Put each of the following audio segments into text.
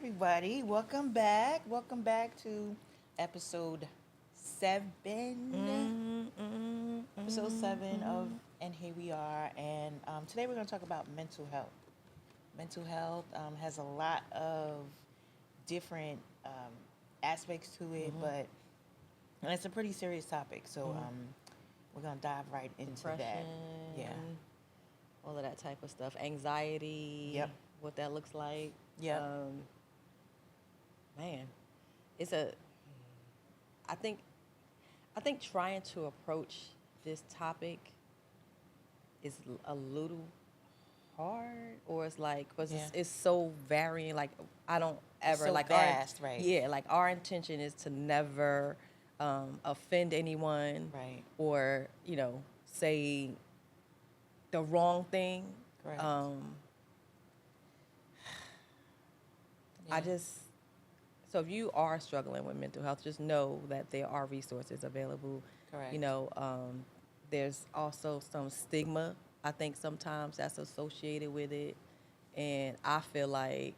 everybody. Welcome back. Welcome back to episode 7. Episode 7 of And Here We Are. And today we're going to talk about mental health. Mental health has a lot of different aspects to it, but and it's a pretty serious topic. So we're going to dive right into Depression, that. Yeah. all of that type of stuff. Anxiety. Yep. What that looks like. Yep. Man, it's a. I think trying to approach this topic is a little hard, or it's like because it's so varying. Like I don't ever so like vast, right? Yeah, like our intention is to never offend anyone, Right. or say the wrong thing. Correct. I just, so if you are struggling with mental health, just know that there are resources available. Correct. There's also some stigma, I think sometimes that's associated with it. And I feel like,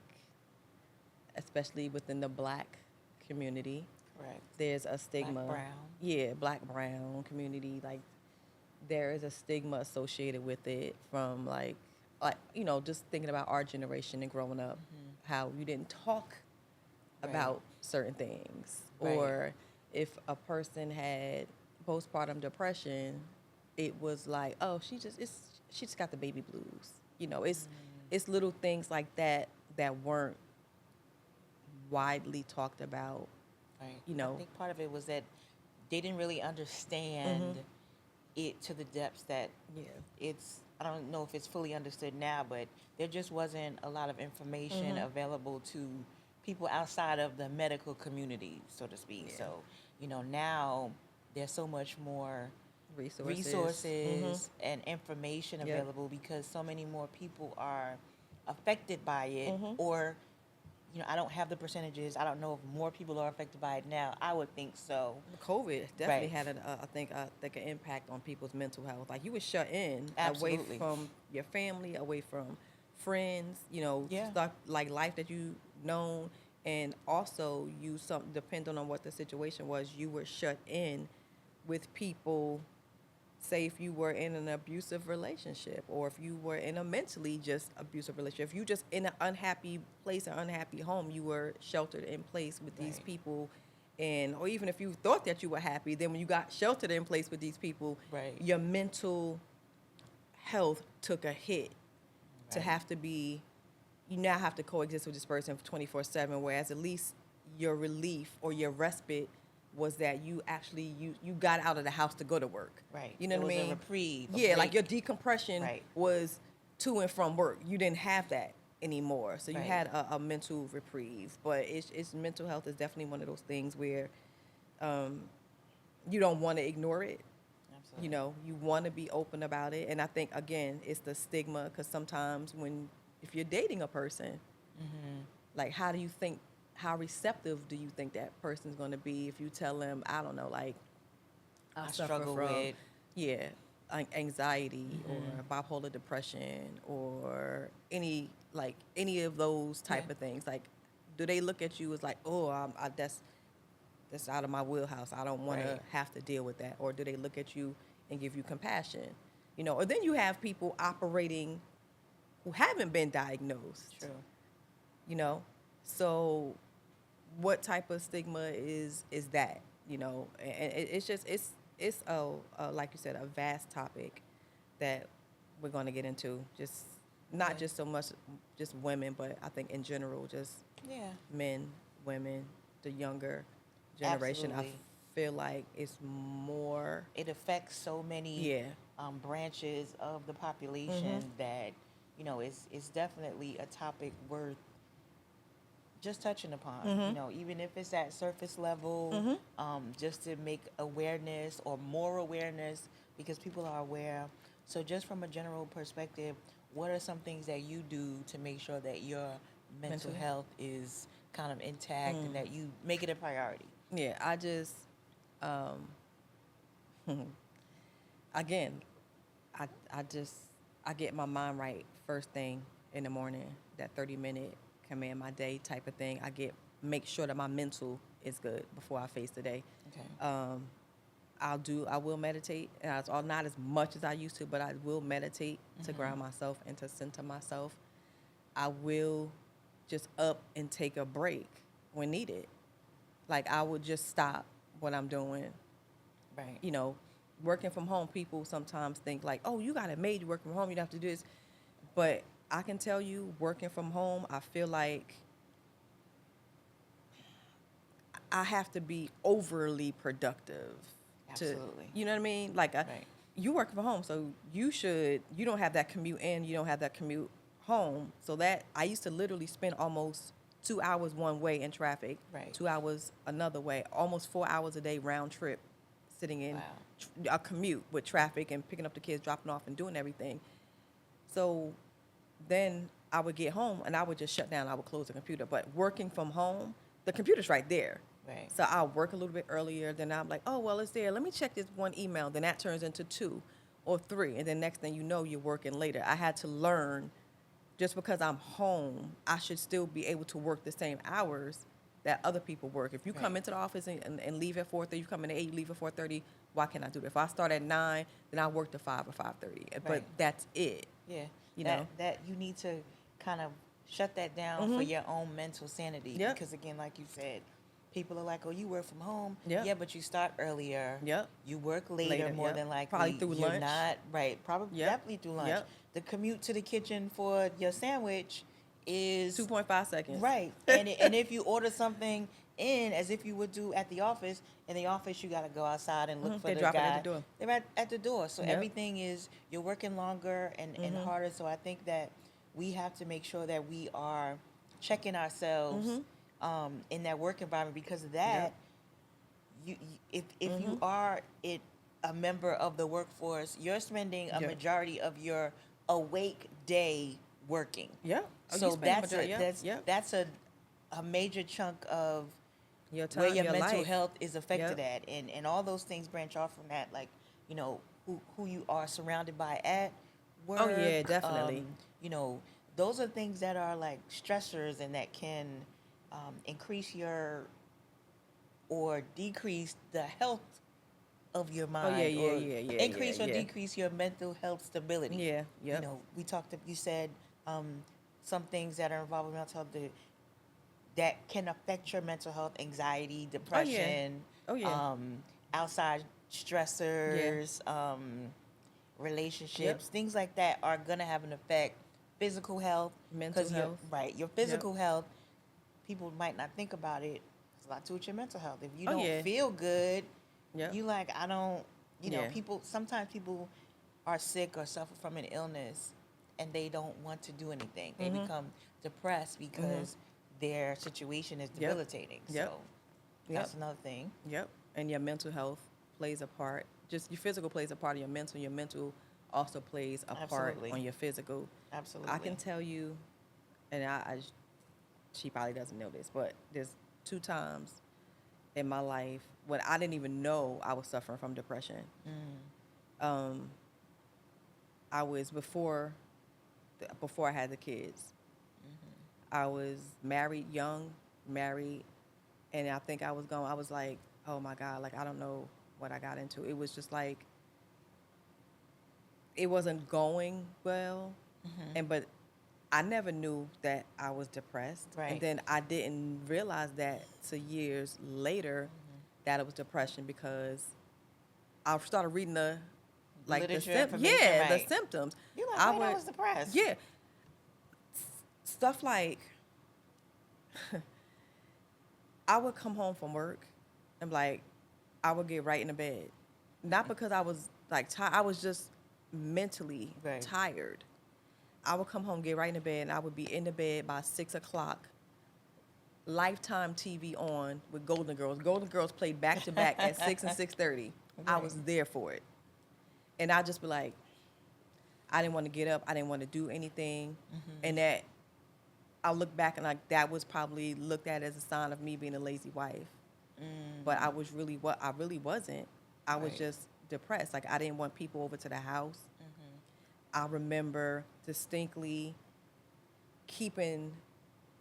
especially within the Black community, Correct. there's a stigma. Black, brown. Yeah, Black, brown community. Like, there is a stigma associated with it from just thinking about our generation and growing up, how you didn't talk about certain things. Right. Or if a person had postpartum depression, it was like, oh, she just got the baby blues. It's little things like that weren't widely talked about. Right. I think part of it was that they didn't really understand it to the depths that it's. I don't know if it's fully understood now, but there just wasn't a lot of information available to people outside of the medical community, so to speak. Yeah. So, now there's so much more resources and information available because so many more people are affected by it, or I don't have the percentages. I don't know if more people are affected by it now. I would think so. COVID definitely Right. had an impact on people's mental health. Like you were shut in, Absolutely. away from your family, away from friends. Yeah. Stuff like life that you known, and also depending on what the situation was, you were shut in with people. Say if you were in an abusive relationship, or if you were in a mentally just abusive relationship, if you just in an unhappy place, an unhappy home, you were sheltered in place with these people, or even if you thought that you were happy, then when you got sheltered in place with these people, your mental health took a hit to have to be, you now have to coexist with this person 24/7, whereas at least your relief or your respite was that you actually you got out of the house to go to work. Right. You know what I mean? A reprieve. Like your decompression was to and from work. You didn't have that anymore. So you had a mental reprieve. But it's mental health is definitely one of those things where you don't want to ignore it. Absolutely. You want to be open about it. And I think, again, it's the stigma, because sometimes if you're dating a person, like how receptive do you think that person's going to be if you tell them, I don't know, like, I suffer struggle from, with anxiety or bipolar depression or any of those type of things. Like, do they look at you as like, oh, that's out of my wheelhouse. I don't want to have to deal with that. Or do they look at you and give you compassion? Or then you have people operating who haven't been diagnosed. True. So what type of stigma is that? And it's just it's a like you said, a vast topic that we're going to get into. Just not just so much just women, but I think in general, just men, women, the younger generation. Absolutely. I feel like it's more. It affects so many branches of the population that it's definitely a topic worth just touching upon. Even if it's at surface level, just to make awareness or more awareness, because people are aware. So just from a general perspective, what are some things that you do to make sure that your mental health is kind of intact and that you make it a priority? Yeah, I just, again, I get my mind right first thing in the morning, that 30-minute command my day type of thing. Make sure that my mental is good before I face the day. Okay. I will meditate, not as much as I used to, but I will meditate to ground myself and to center myself. I will just up and take a break when needed. Like, I would just stop what I'm doing. Right. You know, working from home, people sometimes think like, oh, you got it made, you work from home, you don't have to do this. But I can tell you, working from home, I feel like I have to be overly productive. Absolutely. You know what I mean? Like, Right. you work from home, so you don't have that commute in, you don't have that commute home. So that, I used to literally spend almost 2 hours one way in traffic, Right. 2 hours another way, almost 4 hours a day round trip, sitting in a commute with traffic and picking up the kids, dropping off and doing everything. So then I would get home and I would just shut down, I would close the computer. But working from home, the computer's right there. Right. So I'll work a little bit earlier. Then I'm like, oh, well, it's there. Let me check this one email. Then that turns into 2 or 3. And then next thing you know, you're working later. I had to learn, just because I'm home, I should still be able to work the same hours that other people work. If you come into the office and leave at 4:30, you come in at 8, you leave at 4:30, why can't I do that? If I start at 9, then I work to 5 or 5:30. But that's it. Yeah. You know? That you need to kind of shut that down for your own mental sanity. Yep. Because again, like you said, people are like, oh, you work from home. Yep. Yeah, but you start earlier. Yep. You work later more yep. than likely. Probably through You're lunch. not, right. Probably Yep. definitely through lunch. Yep. The commute to the kitchen for your sandwich is 2.5 seconds. right. And if you order something in as if you would do at the office, in the office you got to go outside and look for They the drop it guy. at the door. They're at the door. So Yep. everything is, you're working longer and harder. So I think that we have to make sure that we are checking ourselves in that work environment, because of that, if you are a member of the workforce, you're spending a majority of your awake day working. Yeah. So that's a major chunk of Your time, where your your mental life. health is affected Yep. at, and all those things branch off from that, like, you know, who you are surrounded by at work. Oh, yeah, definitely. You know, those are things that are like stressors and that can increase or decrease the health of your mind. Increase or decrease your mental health stability. Yeah, yep. You know, you said some things that are involved with mental health that can affect your mental health: anxiety, depression, outside stressors, relationships, things like that are gonna have an effect. Physical health, mental health, right? Your physical health, people might not think about it. It's a lot to do with your mental health. If you don't feel good, you like, I don't. You know, sometimes people are sick or suffer from an illness, and they don't want to do anything. They become depressed because their situation is debilitating. So that's another thing. Yep. And your mental health plays a part. Just your physical plays a part of your mental. Your mental also plays a part on your physical. Absolutely. I can tell you, and she probably doesn't know this, but there's 2 times in my life when I didn't even know I was suffering from depression. I was before I had the kids. I was young, married, and I think I was like, oh my God, like, I don't know what I got into. It was just like, it wasn't going well, but I never knew that I was depressed. Right. And then I didn't realize that till years later that it was depression, because I started reading the symptoms. You're like, I was depressed. Yeah. Stuff like, I would come home from work and like, I would get right in the bed. Not because I was like tired, I was just mentally tired. I would come home, get right in the bed, and I would be in the bed by 6 o'clock. Lifetime TV on with Golden Girls. Golden Girls played back to back at 6 and 6:30. I was there for it. And I'd just be like, I didn't want to get up. I didn't want to do anything. And that, I look back and like, that was probably looked at as a sign of me being a lazy wife. But I really wasn't. I was just depressed. Like, I didn't want people over to the house. I remember distinctly keeping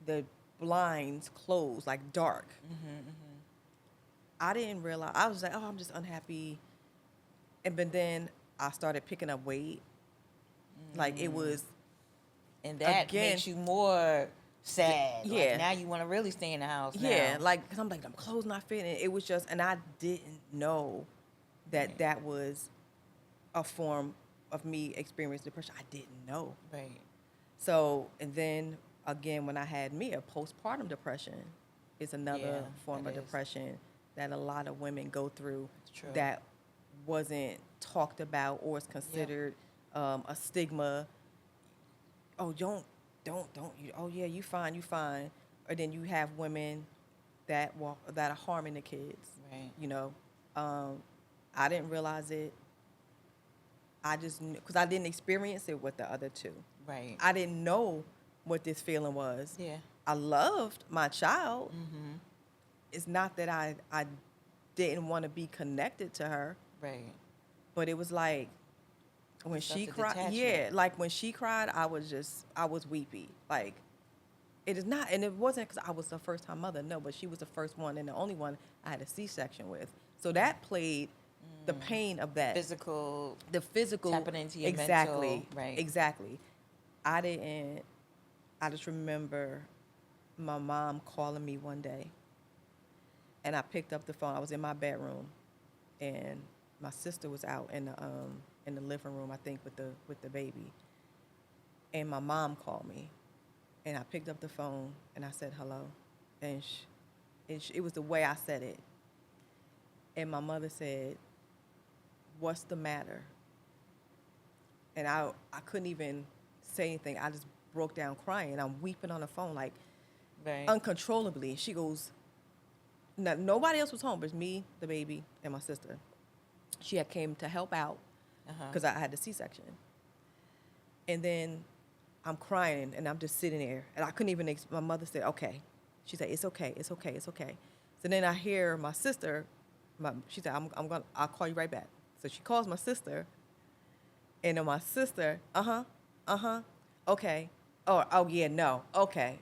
the blinds closed, like dark. I didn't realize, I was like, oh, I'm just unhappy. But then I started picking up weight. Like it was, And that again, makes you more sad. Yeah. Like now you want to really stay in the house yeah, now. like, because I'm like, I'm clothes not fitting. It was just, and I didn't know that that was a form of me experiencing depression. I didn't know. Right. So, and then again, when I had me, a postpartum depression is another form of depression that a lot of women go through that wasn't talked about or is considered a stigma. Oh, don't. Oh, yeah, you fine. Or then you have women that are harming the kids. Right. You know, I didn't realize it. I just knew, because I didn't experience it with the other two. Right. I didn't know what this feeling was. Yeah. I loved my child. It's not that I didn't want to be connected to her. Right. But it was like when she cried. Like when she cried, I was weepy. Like it is not, and it wasn't because I was the first time mother. No, but she was the first one and the only one I had a C-section with. So that played the pain of that. The physical tapping into your mental. Right. Exactly. I just remember my mom calling me one day, and I picked up the phone. I was in my bedroom, and my sister was out in the living room, I think, with the baby. And my mom called me, and I picked up the phone and I said hello, and it was the way I said it. And my mother said, "What's the matter?" And I couldn't even say anything. I just broke down crying. I'm weeping on the phone like uncontrollably. She goes, nobody else was home, but me, the baby, and my sister. She had came to help out because I had the C-section. And then I'm crying and I'm just sitting there, and I couldn't even. My mother said, "Okay." She said, "It's okay. It's okay. It's okay." So then I hear my sister. She said, I'll call you right back." So she calls my sister, and then my sister, okay. Oh yeah, no, okay.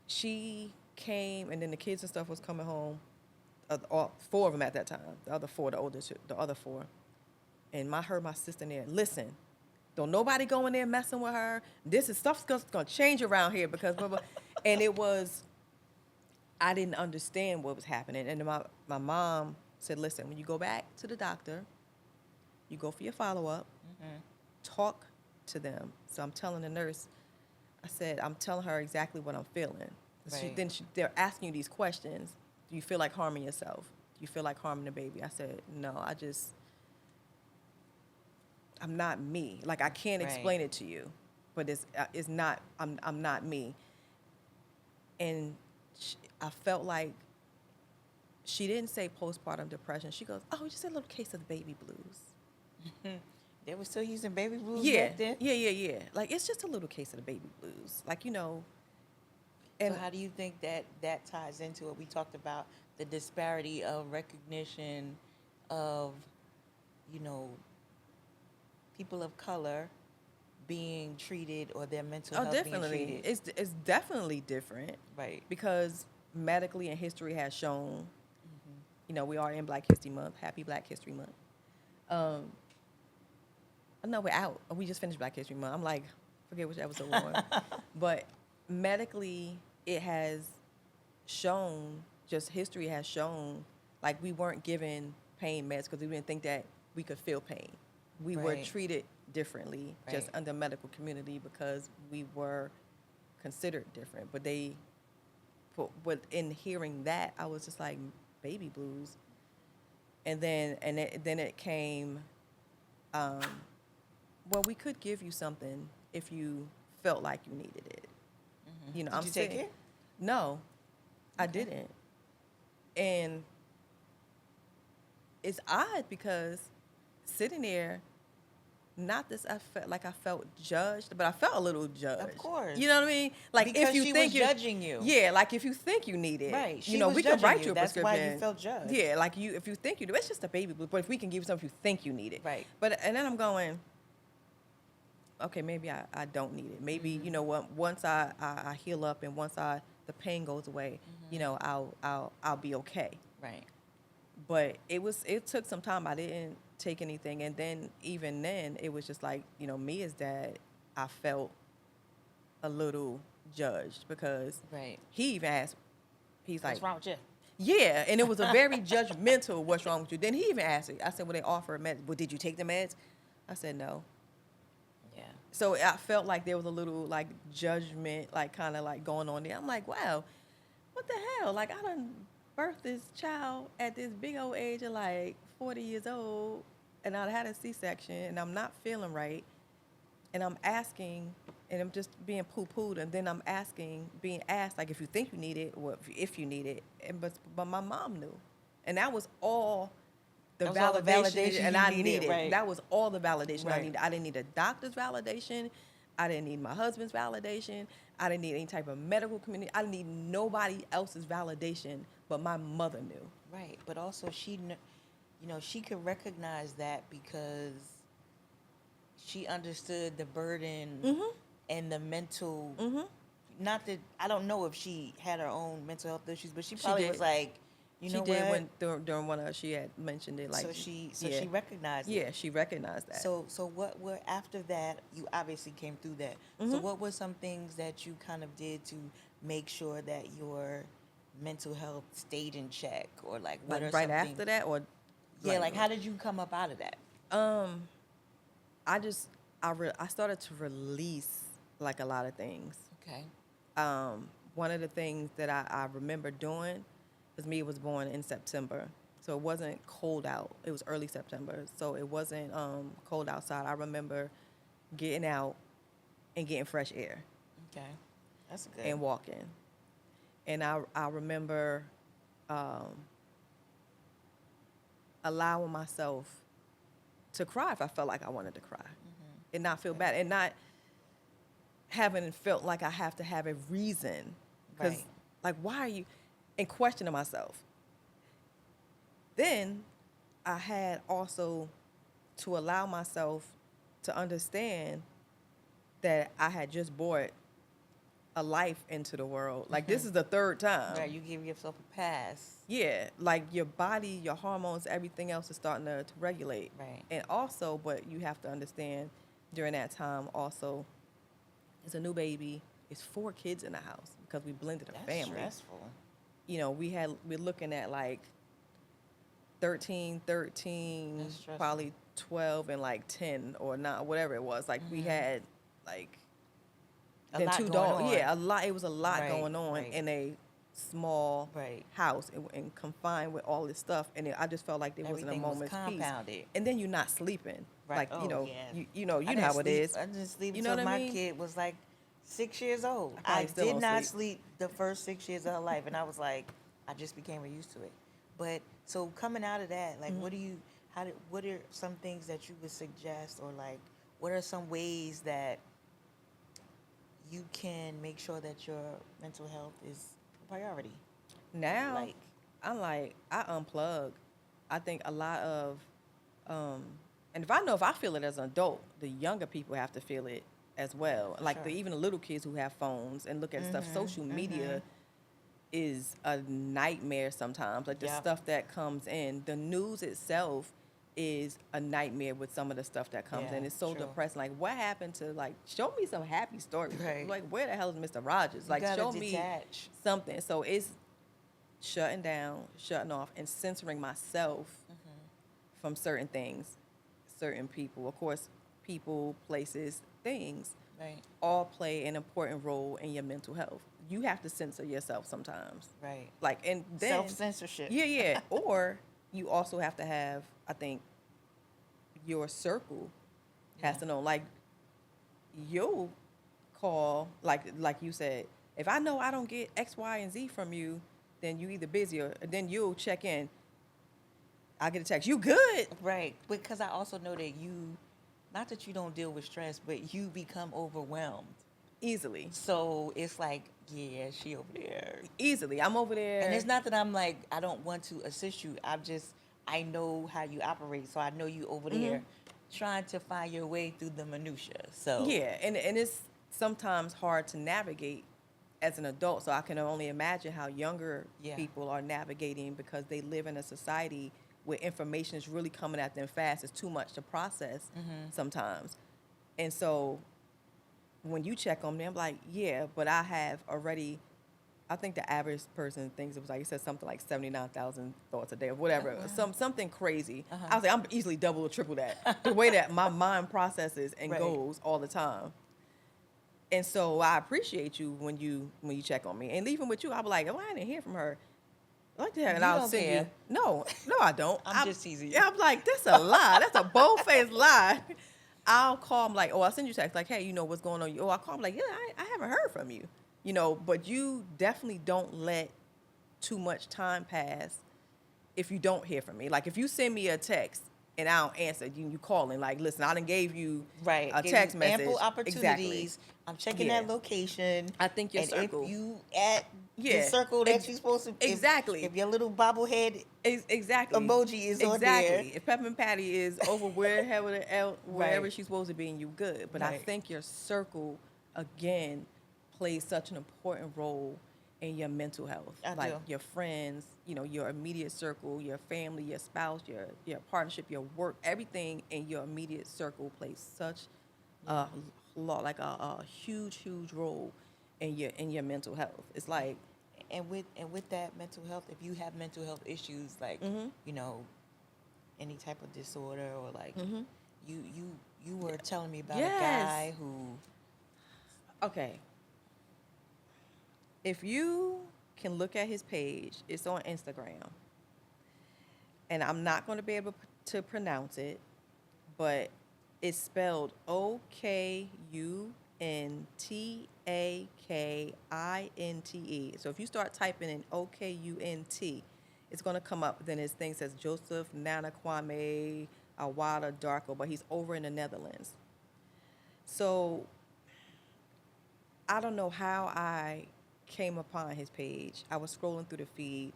She came, and then the kids and stuff was coming home. All four of them at that time. The other four, the other four. And I heard my sister in there, "Listen, don't nobody go in there messing with her. Stuff's gonna change around here because blah, blah." And it was, I didn't understand what was happening. And my mom said, "Listen, when you go back to the doctor, you go for your follow-up, talk to them." So I'm telling the nurse, I'm telling her exactly what I'm feeling. Right. They're asking you these questions. Do you feel like harming yourself? Do you feel like harming the baby? I said, "No, I'm not me. Like, I can't explain it to you, but it's not, I'm not me." And I felt like she didn't say postpartum depression. She goes, "Oh, just a little case of the baby blues." They were still using baby blues back then? Yeah. Like, it's just a little case of the baby blues. Like, And so how do you think that ties into it? We talked about the disparity of recognition of, people of color being treated or their mental health being treated. It's definitely different. Right. Because medically and history has shown, we are in Black History Month. Happy Black History Month. No, we're out. We just finished Black History Month. I'm like, forget which episode we're on. But medically, it has shown, just history has shown, like we weren't given pain meds because we didn't think that we could feel pain. We were treated differently just under the medical community because we were considered different. But in hearing that, I was just like, baby blues. And then it came, well, we could give you something if you felt like you needed it. Did you take it? No, I didn't. And it's odd because sitting there, I felt like I felt judged, but I felt a little judged. Of course. You know what I mean? Like, because if you she think was judging you. Yeah, like if you think you need it. Right. She we can write you a That's prescription. why you felt judged. Yeah, like if you think you do, it's just a baby blue, but if we can give you something if you think you need it. Right. And then I'm going, okay, maybe I don't need it. Maybe, you know what, once I heal up and once the pain goes away, you know, I'll be okay. Right. But it took some time. I didn't take anything. And then even then it was just like, you know, me as dad, I felt a little judged because Right. he even asked, he's like, What's wrong with you? yeah, and it was a very judgmental, what's wrong with you? Then he even asked me, I said, well, they offer meds. Well, did you take the meds? I said, no. Yeah. So I felt like there was a little like judgment, like kind of like going on there. I'm like, wow, what the hell? Like I done birthed this child at this big old age of like 40 years old, and I had a C-section, and I'm not feeling right, and I'm asking, and I'm just being poo-pooed, and then I'm being asked like if you think you need it or if you need it, and but my mom knew, and that was all. The That was all the validation, and you I needed, needed. right. That was all the validation I Right. needed. I didn't need a doctor's validation. I didn't need my husband's validation. I didn't need any type of medical community. I didn't need nobody else's validation, but my mother knew. Right. But also she could recognize that because she understood the burden and the mental. Not that I don't know if she had her own mental health issues, but she probably did. was like, you know She did what? when during one of she had mentioned it. Like so she yeah. she recognized it. Yeah, she recognized that. So what were after that? You obviously came through that. So what were some things that you kind of did to make sure that your mental health stayed in check, or like what like are right some after things, that, or like how did you come up out of that? I started to release like a lot of things. Okay. One of the things that I remember doing, because me was born in September, so it wasn't cold out. It was early September, so it wasn't cold outside. I remember getting out and getting fresh air Okay. That's good. and walking. And I remember allowing myself to cry if I felt like I wanted to cry and not feel bad, and not having felt like I have to have a reason. Because, Right. like, why are you, and questioning myself. Then I had also to allow myself to understand that I had just brought a life into the world. Like, this is the third time. Right. You give yourself a pass. Yeah, like your body, your hormones, everything else is starting to regulate. Right. And also, but you have to understand during that time also, it's a new baby, it's 4 kids in the house because we blended a That's family. stressful. You know, we're looking at like 13, That's stressful. probably 12 and like 10 or not, whatever it was. Like we had like A then lot 2 going dogs. on. Yeah, a lot. It was a lot Right, going on right. in a small Right. house and confined with all this stuff. And I just felt like there wasn't a Everything was moment's compounded. peace. And then you're not sleeping. Right. Like, you know, yeah. you know I how didn't it sleep- is. I didn't sleep You know until what I my mean? kid was like 6 years old. probably I still did don't not sleep. sleep the first 6 years of her life, and I was like, I just became used to it. But so coming out of that, like, what are some things that you would suggest, or like, what are some ways that you can make sure that your mental health is a priority? Now, Like, I unplug. I think a lot of, and if I feel it as an adult, the younger people have to feel it as well. Like Sure. even the little kids who have phones and look at stuff. Social media is a nightmare sometimes. Like the Yep. stuff that comes in, the news itself is a nightmare with some of the stuff that comes in. Yeah, It's so true. depressing. Like what happened to, like, show me some happy stories. Right. Like where the hell is Mr. Rogers? you Like gotta show me detach. something. So it's shutting down, shutting off, and censoring myself from certain things, certain people. Of course, people, places, things Right. all play an important role in your mental health. You have to censor yourself sometimes. Right. Like, and then Self-censorship. yeah. Or you also have to have, I think, your circle has Yeah. to know. Like, you'll call, like you said, if I know I don't get X, Y, and Z from you, then you either busy, or then you'll check in. I get a text, you good? Right. Because I also know that not that you don't deal with stress, but you become overwhelmed. Easily. So it's like, yeah, she over there. Easily. I'm over there. And it's not that I'm like, I don't want to assist you. I know how you operate. So I know you over there trying to find your way through the minutia. So Yeah, and it's sometimes hard to navigate as an adult. So I can only imagine how younger people are navigating, because they live in a society where information is really coming at them fast. It's too much to process sometimes. And so when you check on me, I'm like, yeah, but I have already, I think the average person thinks it was like, you said something like 79,000 thoughts a day or whatever, something crazy. I was like, I'm easily double or triple that. The way that my mind processes and goes all the time. And so I appreciate you when you check on me. And even with you, I'll be like, oh, I didn't hear from her. Like that, and You I'll don't send care. you. No, I don't. I'm just teasing you. Yeah, I'm like, that's a lie. That's a bold-faced lie. I'll call him like, oh, I'll send you a text like, hey, you know what's going on? Oh, I'll call him like, yeah, I haven't heard from you. You know, but you definitely don't let too much time pass if you don't hear from me. Like if you send me a text and I don't answer, you calling like, listen, I done gave you a text message. Ample opportunities. Exactly. I'm checking that location. I think your and circle. if you at the circle that you're supposed to, if your little bobblehead exactly emoji is on there. If Peppermint Patty is over wherever she's supposed to be, and you good. But I think your circle again plays such an important role in your mental health. I do. Your friends, you know, your immediate circle, your family, your spouse, your partnership, your work, everything in your immediate circle plays such a huge role in your mental health. It's like, and with that mental health, if you have mental health issues like you know, any type of disorder, or like you were telling me about a guy who, okay, if you can look at his page, it's on Instagram, and I'm not going to be able to pronounce it, but it's spelled Okuntake. So if you start typing in Okunt, it's going to come up. Then his thing says Joseph Nana Kwame Awada Darko, but he's over in the Netherlands. So I don't know how I came upon his page. I was scrolling through the feed,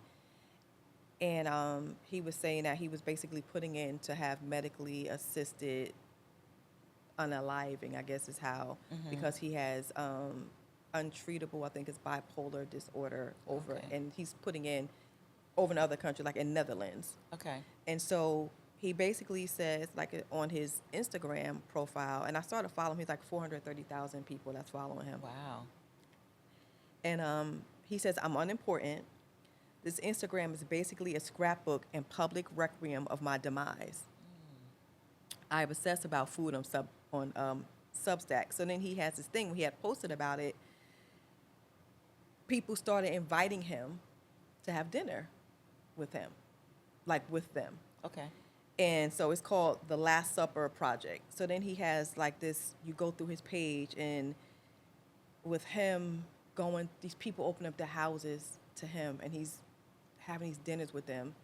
and he was saying that he was basically putting in to have medically assisted unaliving, I guess is how, because he has untreatable, I think it's bipolar disorder and he's putting in over in other countries, like in Netherlands. Okay. And so he basically says, like on his Instagram profile, and I started following him, he's like 430,000 people that's following him. Wow. And he says, I'm unimportant. This Instagram is basically a scrapbook and public requiem of my demise. I obsess about food on Substack. So then he has this thing, when he had posted about it, people started inviting him to have dinner with him, like with them. Okay. And so it's called the Last Supper Project. So then he has like this, you go through his page, and with him going, these people open up their houses to him, and he's having these dinners with them,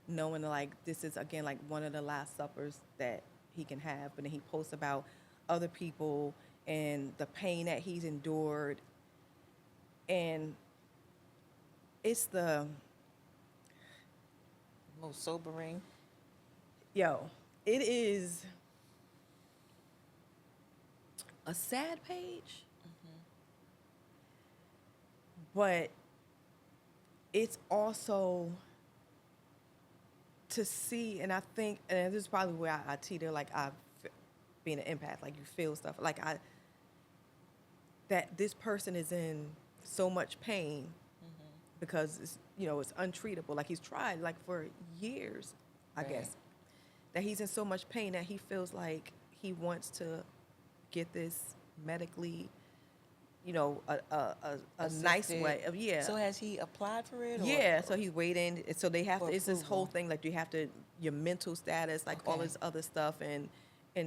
knowing like this is, again, like one of the last suppers that he can have. But then he posts about other people and the pain that he's endured. And it's the most sobering. It is a sad page, but it's also to see, and I think, and this is probably where I teeter, like I've been an empath, like you feel stuff, like that this person is in so much pain because it's, it's untreatable. Like he's tried like for years, I guess, that he's in so much pain that he feels like he wants to get this medically, a nice way of, So has he applied for it? Yeah, so he's waiting. So they have to, it's this whole thing, like you have to, your mental status, like all this other stuff. And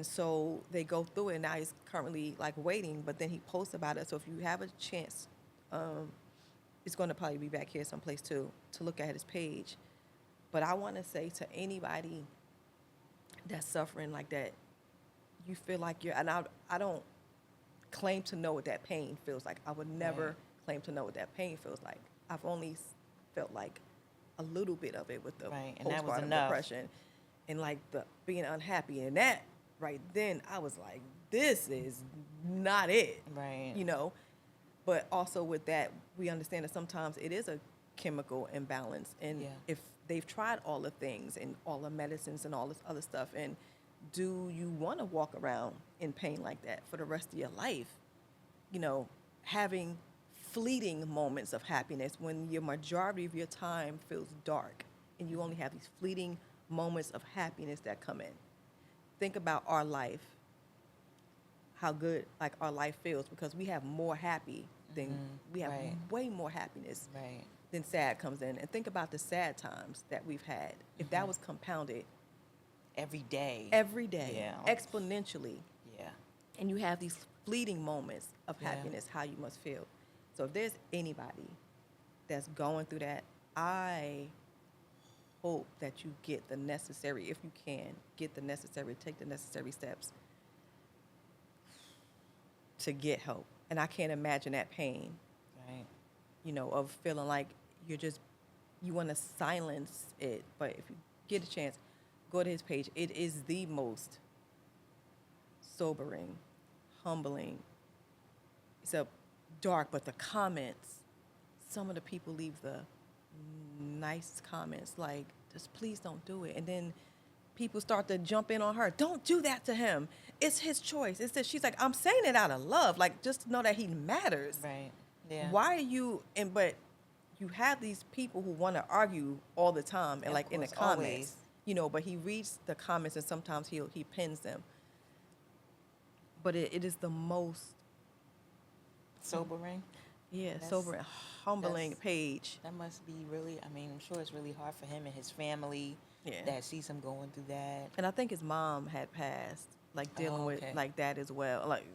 so they go through it, and now he's currently like waiting, but then he posts about it. So if you have a chance, it's going to probably be back here someplace too, to look at his page. But I want to say to anybody that's suffering like that, you feel like you're, and I don't claim to know what that pain feels like. I would never claim to know what that pain feels like. I've only felt like a little bit of it with the postpartum depression and like the being unhappy, and that right then, I was like, this is not it. Right. You know? But also with that, we understand that sometimes it is a chemical imbalance. And Yeah. if they've tried all the things and all the medicines and all this other stuff, and do you want to walk around in pain like that for the rest of your life? You know, having fleeting moments of happiness when your majority of your time feels dark and you only have these fleeting moments of happiness that come in. Think about our life, how good like our life feels, because we have more happy than we have Right. way more happiness Right. than sad comes in. And think about the sad times that we've had. If that was compounded Every day. every day, Yeah. exponentially, Yeah. and you have these fleeting moments of Yeah. happiness, how you must feel. So if there's anybody that's going through that, I hope that you get the necessary, if you can, get the necessary, take the necessary steps to get help. And I can't imagine that pain, Right. you know, of feeling like you want to silence it. But if you get a chance, go to his page. It is the most sobering, humbling. It's a dark, but the comments, some of the people leave the nice comments like, just please don't do it. And then people start to jump in on her. Don't do that to him. It's his choice. It's this. She's like, I'm saying it out of love. Like, just to know that he matters. Right. Yeah. Why are you, but you have these people who want to argue all the time and Of like in the course, comments, always. you know, but he reads the comments and sometimes he pins them. But it is the most, Sobering. That's- sobering, humbling that's- page. That must be really, I mean, I'm sure it's really hard for him and his family Yeah. that sees him going through that. And I think his mom had passed, like dealing Oh, with okay. like that as well. Like,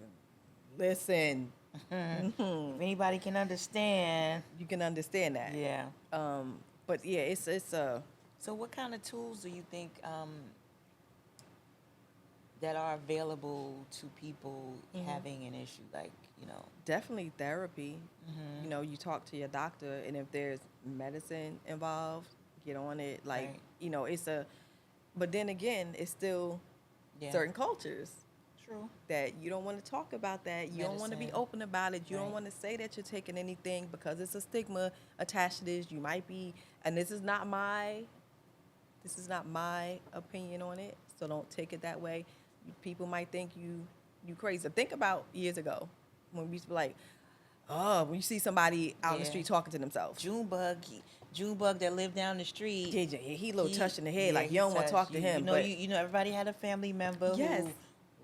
listen, If anybody can understand. you can understand that. Yeah. But yeah, it's a, So what kind of tools do you think that are available to people having an issue? Like, you know. definitely therapy. You know, you talk to your doctor, and if there's medicine involved, get on it. Like, Right. you know, but then again, it's still Yeah. certain cultures True. that you don't want to talk about that. You don't want to be Medicine. open about it. You don't Right. want to say that you're taking anything because it's a stigma attached to this. You might be, and this is not my opinion on it, so don't take it that way. People might think you crazy. Think about years ago when we used to be like, oh, when you see somebody out in the Yeah. street talking to themselves. Junebug that lived down the street. He a little touched in the head, like he you don't want to touched. talk to him. You know, but you know, everybody had a family member Yes. who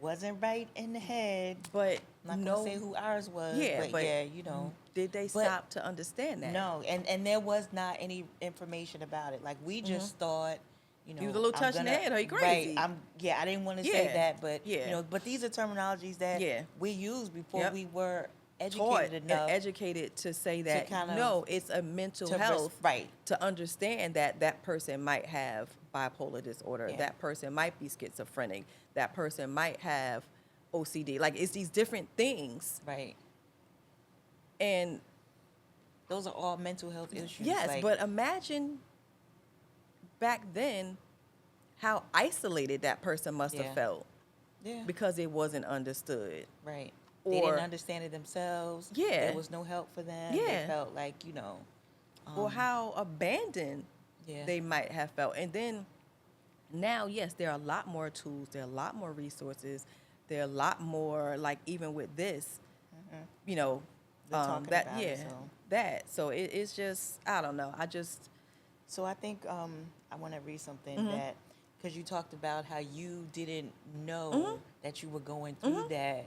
wasn't right in the head. but I'm not no, gonna say who ours was. yeah, but yeah, you know. did they But- stop to understand that? No, and there was not any information about it. Like we just thought, you know, He was a little I'm touch in the gonna- head, or he crazy. Right. I didn't want to say Yeah. that, but Yeah. you know, but these are terminologies that Yeah. we used before Yep. we were Taught educated and enough educated to say that kind of- no, it's a mental to health. right. To understand that that person might have bipolar disorder, Yeah. that person might be schizophrenic, that person might have OCD. Like, it's these different things. Right. And Those are all mental health issues. yes, like, but imagine back then how isolated that person must Yeah. have felt yeah, because it wasn't understood. right. They or- didn't understand it themselves. Yeah. There was no help for them. Yeah. They felt like, you know. Or how abandoned yeah. they might have felt. And then now, yes, there are a lot more tools, there are a lot more resources, there are a lot more, like even with this, you know, They're talking that, about yeah, it, so. that. So it's just, I don't know. So I think I want to read something Mm-hmm. that, because you talked about how you didn't know Mm-hmm. that you were going through that.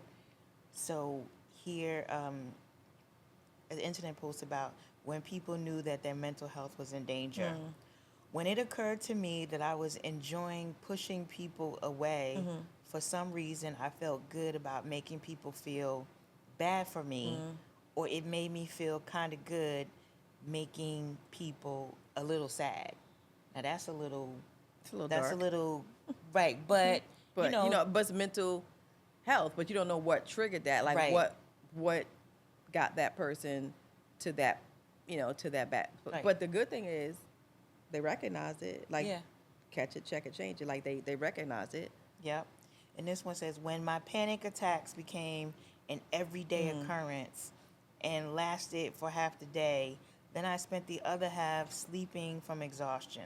So here, an internet post about when people knew that their mental health was in danger. Mm. When it occurred to me that I was enjoying pushing people away, Mm-hmm. for some reason I felt good about making people feel bad for me, Mm. or it made me feel kind of good making people a little sad. Now that's a little It's a little that's dark. a little right, but But you know, but it's mental health, but you don't know what triggered that. Like Right. what got that person to that, to that bad. Right. But the good thing is they recognize it. Like Yeah. catch it, check it, change it. Like they recognize it. Yep. And this one says, when my panic attacks became an everyday occurrence and lasted for half the day, then I spent the other half sleeping from exhaustion.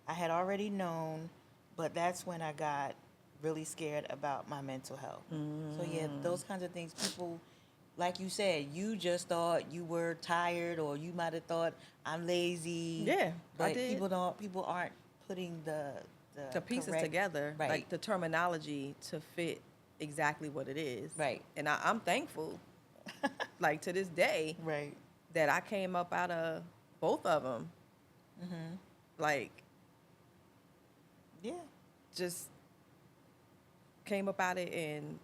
I had already known, but that's when I got really scared about my mental health. So yeah, those kinds of things, people, like you said, you just thought you were tired, or you might have thought I'm lazy. Yeah, I but did. people aren't putting the pieces correct, together, right? like the terminology to fit exactly what it is. Right. And I'm thankful, like to this day, Right. that I came up out of both of them. Like, Yeah. just came up out of it, and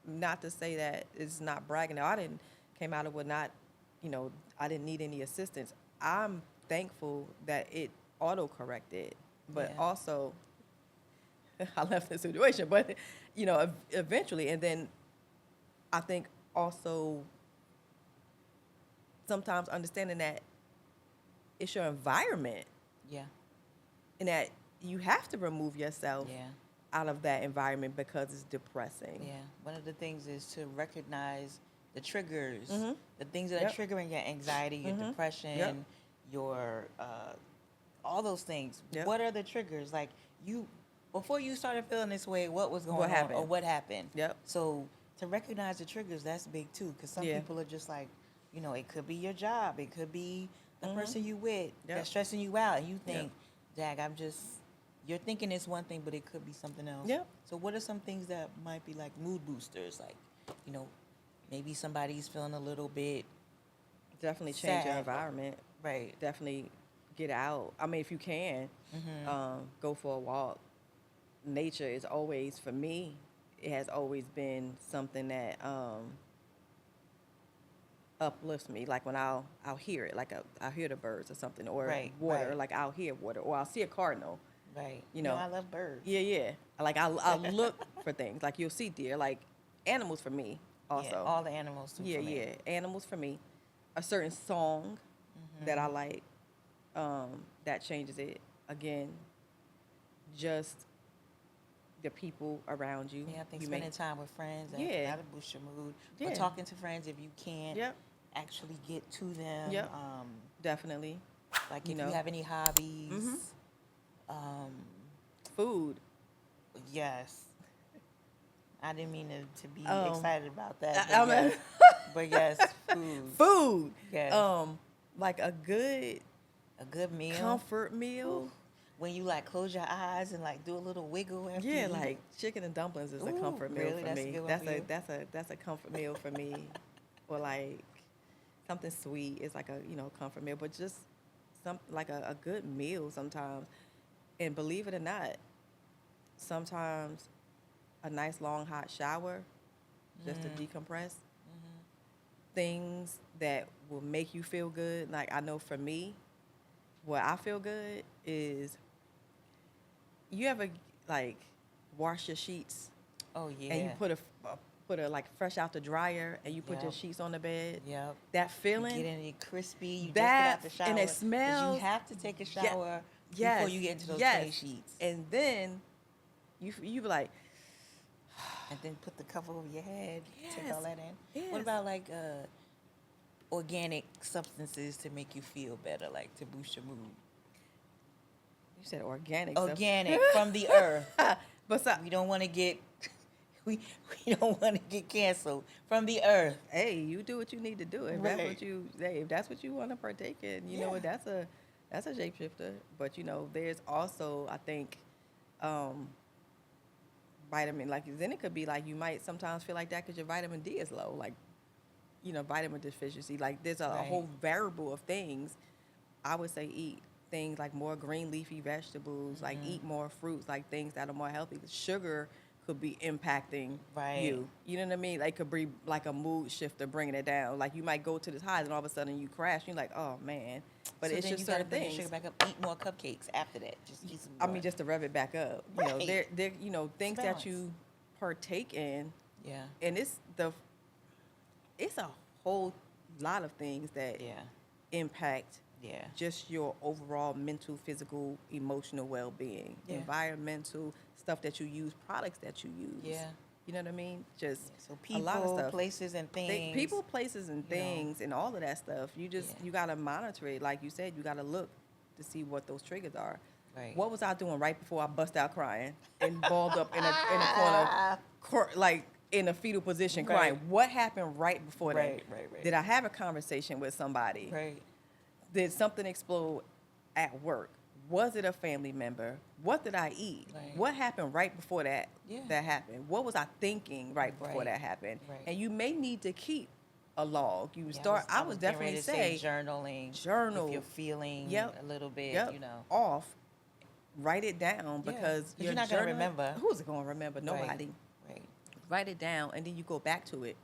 not to say that it's not bragging. Now, I didn't came out of it with not, I didn't need any assistance. I'm thankful that it auto-corrected, but Yeah. also I left the situation, but eventually, and then I think also sometimes understanding that it's your environment Yeah. and that you have to remove yourself Yeah. out of that environment because it's depressing. Yeah. One of the things is to recognize the triggers, Mhm. the things that Yep. are triggering your anxiety, your depression, Yep. your all those things. Yep. What are the triggers? Like, you, before you started feeling this way, what was going What on, happened? or what happened? Yep. So to recognize the triggers, that's big too, because some Yeah. people are just like, it could be your job, it could be the person you with Yep. that's stressing you out, and you think, Yep. Dag, you're thinking it's one thing, but it could be something else. Yep. So what are some things that might be like mood boosters? Like, maybe somebody's feeling a little bit Definitely change your sad. environment. right. Definitely get out. I mean, if you can, go for a walk. Nature is always, for me, it has always been something that uplifts me. Like when I'll hear it, like I'll hear the birds or something, or Right, water, right. like I'll hear water, or I'll see a cardinal. Right. You know. I love birds. Yeah. Like I'll look for things. Like you'll see deer, like animals for me also. Yeah, all the animals too. Yeah, for me. yeah. Animals for me. A certain song that I like, that changes it. Again, just the people around you. Yeah, I think You spending make- time with friends, Yeah. that'll boost your mood. Yeah. Or talking to friends if you can't Yep, actually get to them. Yep. definitely. Like You if know. you have any hobbies. Food. Yes. I didn't mean to be Um, excited about that. I But, mean- yes. But yes, food. Food. Yes. Like a good A good meal. comfort meal. When you like close your eyes and like do a little wiggle after Yeah, you eat. like chicken and dumplings is a Ooh, comfort meal really? for That's a me. good one for you? That's a comfort meal for me. Or like something sweet is like a comfort meal, but just like a good meal sometimes. And believe it or not, sometimes a nice long hot shower just to decompress. Things that will make you feel good. Like I know for me, what I feel good is, you ever like wash your sheets Oh yeah. and you put a like fresh out the dryer and you put your Yep. sheets on the bed. Yep. That You feeling. get in it crispy. You just That- get out the shower. and it 'cause smells- You have to take a shower Yes. before you get into those yes. clean sheets, And then you be like, and then put the cover over your head. Take Yes. all that in. Yes. What about like organic substances to make you feel better, like to boost your mood? you said organic. stuff. Organic from the earth. But so, We don't want to get we don't want to get canceled from the earth. hey, you do what you need to do. If Right. that's what you want to partake in, you know what? That's a shapeshifter. But there's also, I think, vitamin. Like then it could be like you might sometimes feel like that because your vitamin D is low. Like vitamin deficiency. Like there's a Right. whole variable of things. I would say eat things like more green leafy vegetables. Like eat more fruits. Like things that are more healthy. Sugar could be impacting Right. you. You know what I mean? Like could be like a mood shifter, bringing it down. Like you might go to this high and all of a sudden you crash. You're like, oh man. But So it's then just you gotta certain bring your things. sugar back up. Eat more cupcakes after that. Just eat some more. I mean, just to rev it back up. Right. They're things that balance. you partake in, Yeah. and it's a whole lot of things that Yeah. impact Yeah. just your overall mental, physical, emotional well-being, Yeah. environmental stuff that you use, products that you use. Yeah. You know what I mean? Just So a lot of people, stuff. places, and things. People, places, and things, and all of that stuff. You gotta monitor it. Like you said, you gotta look to see what those triggers are. Right. What was I doing right before I bust out crying and balled up in a corner, like in a fetal position, crying? What happened right before that? Right. Did I have a conversation with somebody? Right. Did something explode at work? Was it a family member? What did I eat? Right. What happened right before that happened? What was I thinking right before that happened? Right. And you may need to keep a log. I would was definitely say journaling. Journal. If you're feeling a little bit, off, write it down because you're not going to remember. Who's going to remember? Nobody. Right. Write it down, and then you go back to it.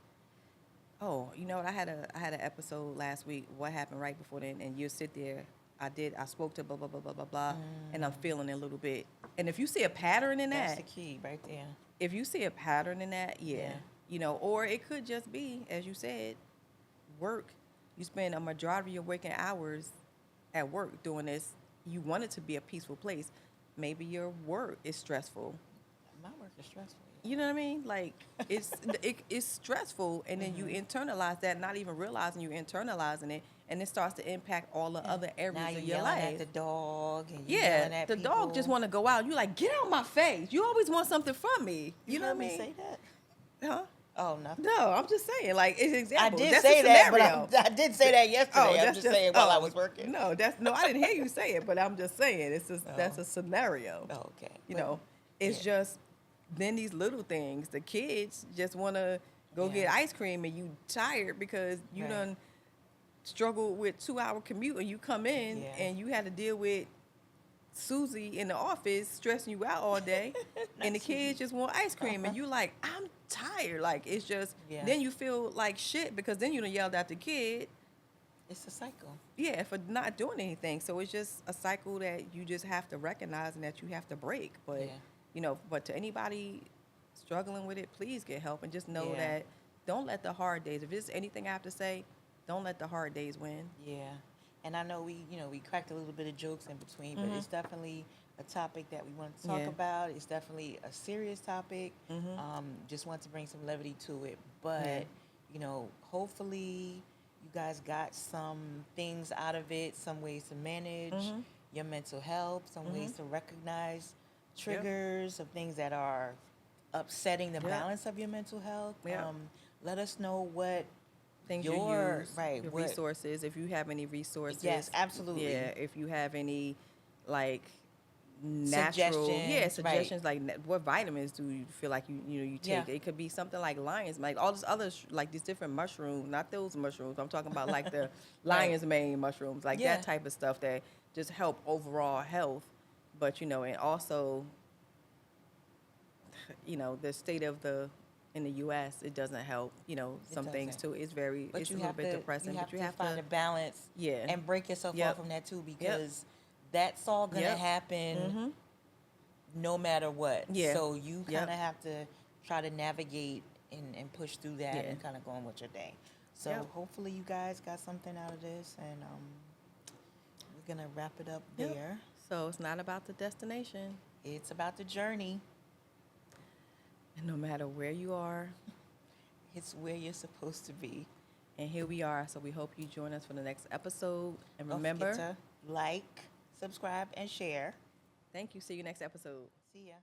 Oh, you know what? I had an episode last week. What happened right before then? And you sit there. I spoke to blah blah blah blah blah blah, and I'm feeling it a little bit. And if you see a pattern in that's that, the key right there. If you see a pattern in that, or it could just be, as you said, work. You spend a majority of your waking hours at work doing this. You want it to be a peaceful place. Maybe your work is stressful. My work is stressful. You know what I mean? Like it's stressful, and then you internalize that, not even realizing you internalizing it, and it starts to impact all the other areas of your life. At the dog, and yelling at the people. dog just want to go out. You like, get out my face. You always want something from me. You know what I mean? Say that? Huh? Oh, nothing. No, I'm just saying, like, it's an example. I did That's say that, scenario. but I did say that yesterday. I'm just saying while I was working. No, I didn't hear you say it, but I'm just saying that's a scenario. Oh, okay. You know, it's just then these little things. The kids just want to go get ice cream, and you tired because you done struggled with 2-hour commute, and you come in and you had to deal with Susie in the office stressing you out all day, and the kids just want ice cream, and you like, I'm tired. Like, it's just then you feel like shit because then you done yelled at the kid. It's a cycle. Yeah, for not doing anything. So it's just a cycle that you just have to recognize and that you have to break. But but to anybody struggling with it, please get help, and just know that don't let the hard days. If there's anything I have to say, don't let the hard days win. Yeah. And I know we cracked a little bit of jokes in between, but it's definitely a topic that we want to talk about. It's definitely a serious topic. Just want to bring some levity to it. But, hopefully you guys got some things out of it, some ways to manage your mental health, some ways to recognize triggers of things that are upsetting the balance of your mental health. Let us know what things you use, your resources, if you have any resources. Yes, absolutely. Yeah, if you have any, like, natural suggestions, like what vitamins do you feel like you take? It could be something like lion's mane, like all this other like these different mushrooms, not those mushrooms. I'm talking about like the lion's mane mushrooms, like that type of stuff that just help overall health. But and also the state of in the U.S., it doesn't help, some things too. It's it's a little bit depressing. But you have to find a balance and break yourself off from that too, because that's all going to happen no matter what. So you kind of have to try to navigate and push through that and kind of go on with your day. So hopefully you guys got something out of this, and we're going to wrap it up there. So it's not about the destination. It's about the journey. And no matter where you are, it's where you're supposed to be. And here we are. So we hope you join us for the next episode. And Don't remember, forget to like, subscribe, and share. Thank you. See you next episode. See ya.